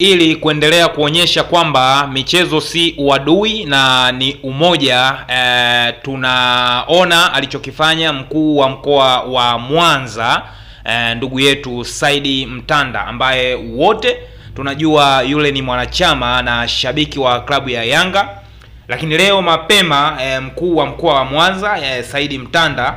Ili kuendelea kuonyesha kwamba michezo si uadui na ni umoja. Tunaona alichokifanya mkuu wa mkoa wa Mwanza, ndugu yetu Saidi Mtanda, ambaye wote tunajua yule ni mwanachama na shabiki wa klabu ya Yanga. Lakini leo mapema mkuu wa mkoa wa Mwanza Saidi Mtanda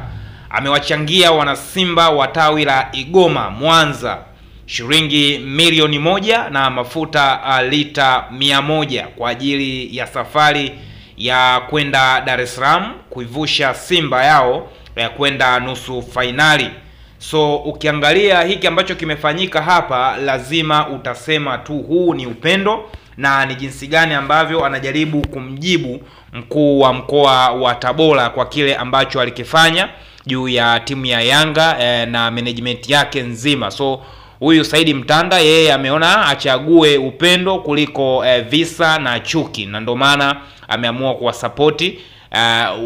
amewachangia wanasimba wa tawi la Igoma Mwanza shilingi milioni 1 na mafuta lita 100 kwa ajili ya safari ya kwenda Dar es Salaam kuivusha Simba yao kwenda nusu finali. So ukiangalia hiki ambacho kimefanyika hapa, lazima utasema tu huu ni upendo na ni jinsi gani ambavyo anajaribu kumjibu mkuu wa mkoa wa Tabora kwa kile ambacho alikifanya juu ya timu ya Yanga na management yake nzima. So huyu Saidi Mtanda yeye ameona achague upendo kuliko visa na chuki, na ndio maana ameamua kuwasapoti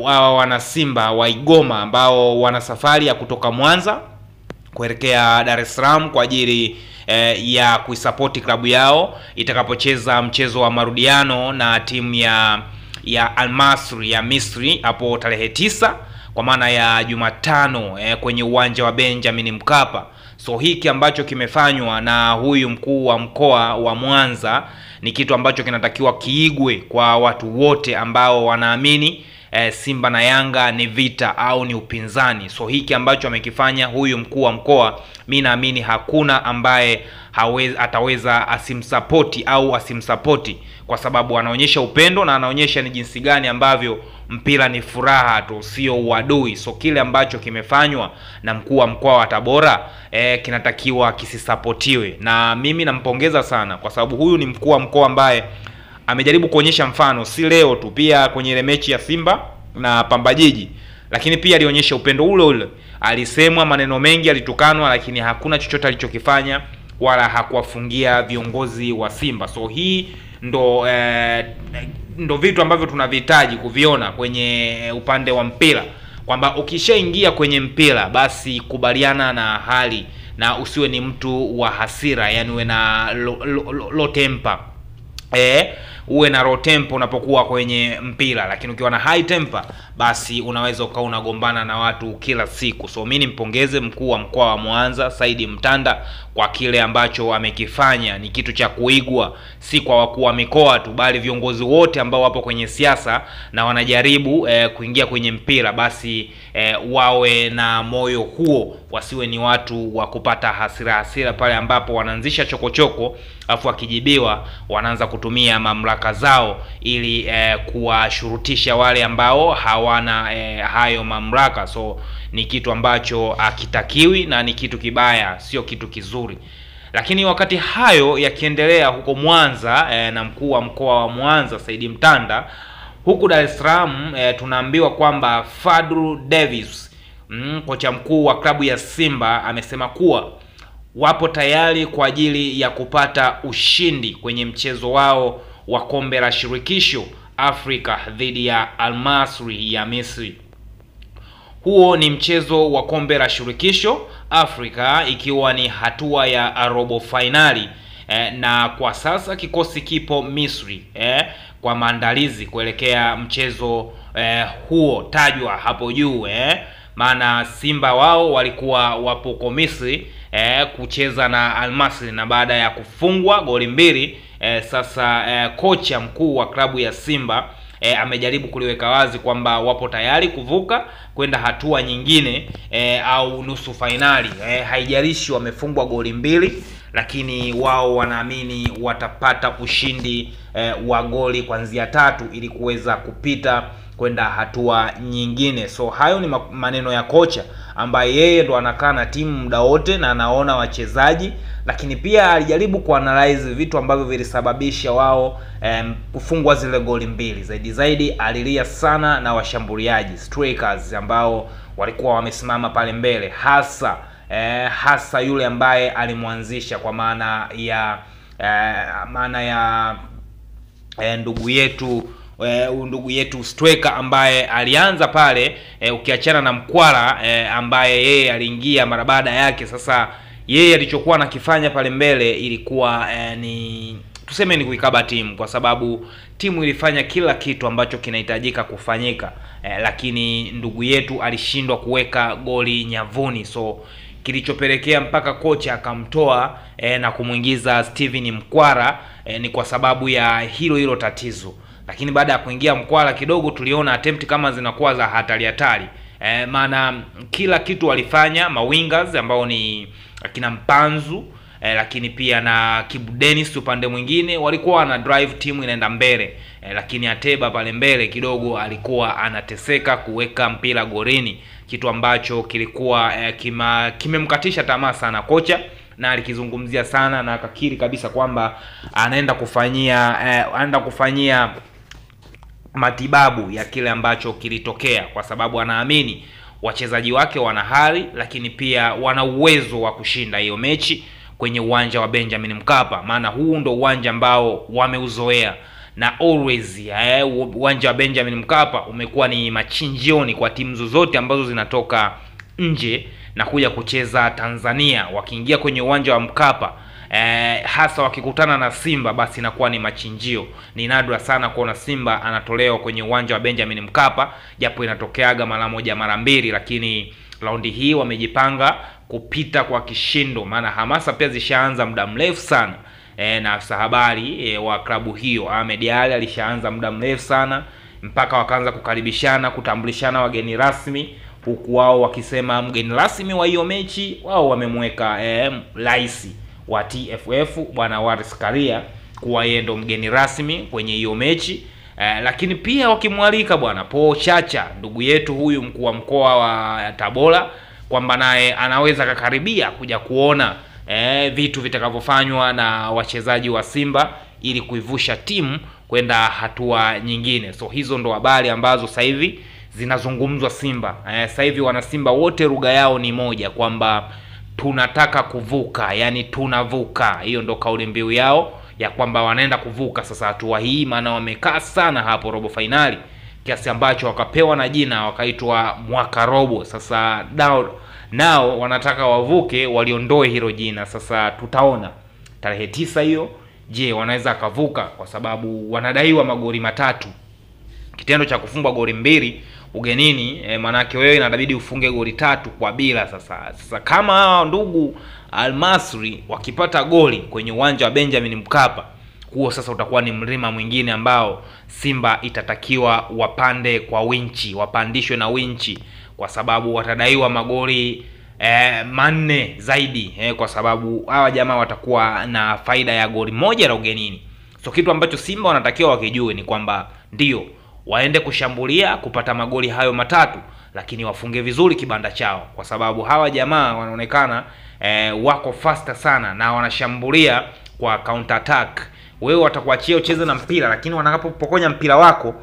wao wana Simba wa Igoma ambao wana safari ya kutoka Mwanza kuelekea Dar es Salaam kwa ajili ya kuisapoti klabu yao itakapocheza mchezo wa marudiano na timu ya Al Masry ya Misri hapo tarehe 9 kwa maana ya Jumatano kwenye uwanja wa Benjamin Mkapa. So hiki ambacho kimefanywa na huyu mkuu wa mkoa wa Mwanza ni kitu ambacho kinatakiwa kiigwe kwa watu wote ambao wanaamini Simba na Yanga ni vita au ni upinzani. So hiki ambacho amekifanya huyu mkuu wa mkoa, mimi naamini hakuna ambaye ataweza asimsapoti au asimsapoti, kwa sababu anaonyesha upendo na anaonyesha ni jinsi gani ambavyo mpira ni furaha tu, sio uadui. So kile ambacho kimefanywa na mkuu wa mkoa wa Tabora kinatakiwa kisisapotiwe, na mimi nampongeza sana kwa sababu huyu ni mkuu wa mkoa ambaye amejaribu kuonyesha mfano, si leo tu, pia kwenye ile mechi ya Simba na Pamba Jiji, lakini pia alionyesha upendo ule ule. Alisemwa maneno mengi, alitukanwa, lakini hakuna chochote alichokifanya wala hakuwafungia viongozi wa Simba. So hii ndo vitu ambavyo tunavihitaji kuviona kwenye upande wa mpira, kwamba ukishaingia kwenye mpira basi kubaliana na hali na usiwe ni mtu wa hasira, yani uwe na low temper. Uwe na low temper unapokuwa kwenye mpira, lakini ukiwa na high temper basi unaweza ukawa unagombana na watu kila siku. So mimi nimpongeze mkuu wa mkoa wa Mwanza Saidi Mtanda kwa kile ambacho amekifanya. Ni kitu cha kuigwa, si kwa wakuu wa mikoa tu, bali viongozi wote ambao wapo kwenye siasa na wanajaribu kuingia kwenye mpira, basi wawe na moyo huo, wasiwe ni watu wa kupata hasira pale ambapo wanaanzisha chokochoko afu akijibiwa wanaanza kutumia mamlaka zao ili kuwashurutisha wale ambao hawana hayo mamlaka. So ni kitu ambacho hakitakiwi na ni kitu kibaya, sio kitu kizuri. Lakini wakati hayo yakiendelea huko Mwanza na mkuu wa mkoa wa Mwanza Saidi Mtanda, huku Dar es Salaam tunaambiwa kwamba Fadlu Davis, kocha mkuu wa klabu ya Simba, amesema kuwa wapo tayari kwa ajili ya kupata ushindi kwenye mchezo wao wa kombe la shirikisho Afrika dhidi ya Al Masry ya Misri. Huo ni mchezo wa kombe la shirikisho Afrika ikiwa ni hatua ya robo finali, na kwa sasa kikosi kipo Misri kwa maandalizi kuelekea mchezo huo tajwa hapo juu. Maana Simba wao walikuwa wapo kwa Misri kucheza na Al Masry, na baada ya kufungwa goli 2 sasa kocha mkuu wa klabu ya Simba amejaribu kuliweka wazi kwamba wapo tayari kuvuka kwenda hatua nyingine au nusu finali. Haijalishi wamefungwa goli 2, lakini wao wanaamini watapata ushindi wa goli kuanzia 3 ili kuweza kupita kwenda hatua nyingine. So hayo ni maneno ya kocha ambaye yeye ndo anakaa na timu muda wote na anaona wachezaji, lakini pia alijaribu kuanalyze vitu ambavyo vilisababisha wao kufungwa zile goli 2. Zaidi alilia sana na washambuliaji strikers ambao walikuwa wamesimama pale mbele, hasa yule ambaye alimwanzisha, kwa maana ya ndugu yetu striker ambaye alianza pale, ukiachana na Mkwala ambaye yeye aliingia mara baada yake. Sasa yeye alichokuwa anakifanya pale mbele ilikuwa tuseme ni kuikaba timu, kwa sababu timu ilifanya kila kitu ambacho kinahitajika kufanyika, lakini ndugu yetu alishindwa kuweka goli nyavuni, so kilichopelekea mpaka kocha akamtoa na kumuingiza Steven Mkwara ni kwa sababu ya hilo tatizo. Lakini baada ya kuingia Mkwara kidogo tuliona attempt kama zinakuwa za hatari, maana kila kitu walifanya mawingers ambao ni akina Mpanzu, lakini pia na Kibu Dennis upande mwingine walikuwa wana drive timu inaenda mbele, lakini Ateba pale mbele kidogo alikuwa anateseka kuweka mpira gorini, kitu ambacho kilikuwa kimemkatisha tamaa sana kocha, na alikizungumzia sana na akakiri kabisa kwamba anaenda kufanyia matibabu ya kile ambacho kilitokea, kwa sababu anaamini wachezaji wake wana hali, lakini pia wana uwezo wa kushinda hiyo mechi kwenye uwanja wa Benjamin Mkapa, maana huu ndo uwanja ambao wameuzoea, na always uwanja wa Benjamin Mkapa umekuwa ni machinjioni kwa timu zozote ambazo zinatoka nje na kuja kucheza Tanzania. Wakiingia kwenye uwanja wa Mkapa, hasa wakikutana na Simba, basi inakuwa ni machinjio. Ni nadra sana kuona Simba anatolewa kwenye uwanja wa Benjamin Mkapa, japo inatokeaga mara moja mara mbili, lakini raundi hii wamejipanga kupita kwa kishindo, maana hamasa pia zishaanza muda mrefu sana. Na afisa habari wa klabu hiyo Ahmed Ali alishaanza muda mrefu sana, mpaka wakaanza kukaribishana, kutambulishana wageni rasmi, huku wao wakisema mgeni rasmi wa hiyo mechi wao wamemweka rais wa TFF bwana Wallace Karia kuwa yeye ndo mgeni rasmi kwenye hiyo mechi, lakini pia wakimwalika bwana Paul Chacha, ndugu yetu huyu mkuu wa mkoa wa Tabora, kwamba naye anaweza kukaribia kuja kuona vitu vitakavyofanywa na wachezaji wa Simba ili kuivusha timu kwenda hatua nyingine. So hizo ndo habari ambazo sasa hivi zinazungumzwa Simba. Sasa hivi wana Simba wote lugha yao ni moja, kwamba tunataka kuvuka, yani tunavuka. Hiyo ndo kauli mbiu yao ya kwamba wanaenda kuvuka sasa hatua hii, maana wamekaa sana hapo robo finali kiasi ambacho wakapewa na jina wakaitwa mwaka robo. Sasa nao wanataka wavuke, waliondoe hilo jina. Sasa tutaona tarehe 9 hiyo, je, wanaweza kavuka, kwa sababu wanadaiwa magoli matatu. Kitendo cha kufungwa goli 2 ugenini, manake wewe inabidi ufunge goli 3 kwa bila. Sasa kama hawa ndugu Al-Masri wakipata goli kwenye uwanja wa Benjamin Mkapa, huo sasa utakuwa ni mlima mwingine ambao Simba itatakiwa wapande kwa winchi, wapandishwe na winchi, kwa sababu watadaiwa magoli 4 zaidi, kwa sababu hawa jamaa watakuwa na faida ya goli 1 la ugenini. So kitu ambacho Simba wanatakiwa wakijue ni kwamba ndio waende kushambulia kupata magoli hayo 3, lakini wafunge vizuri kibanda chao, kwa sababu hawa jamaa wanaonekana wako faster sana na wanashambulia kwa counter attack. Wewe watakuachia ucheze na mpira, lakini wanakapopokonya mpira wako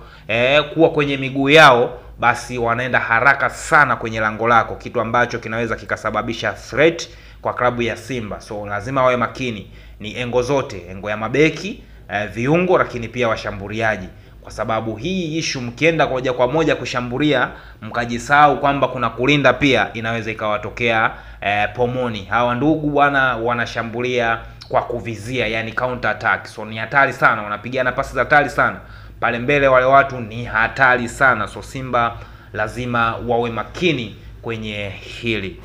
kuwa kwenye miguu yao, basi wanaenda haraka sana kwenye lango lako, kitu ambacho kinaweza kikasababisha threat kwa klabu ya Simba. So lazima wawe makini, ni engo zote, engo ya mabeki, viungo, lakini pia washambuliaji, kwa sababu hii issue mkienda moja kwa moja kushambulia mkajisahau kwamba kuna kulinda pia, inaweza ikawatokea pomoni. Hawa ndugu bwana wanashambulia kwa kuvizia, yani counter attack. So ni hatari sana, wanapigana pasi za hatari sana pale mbele, wale watu ni hatari sana. So Simba lazima wawe makini kwenye hili.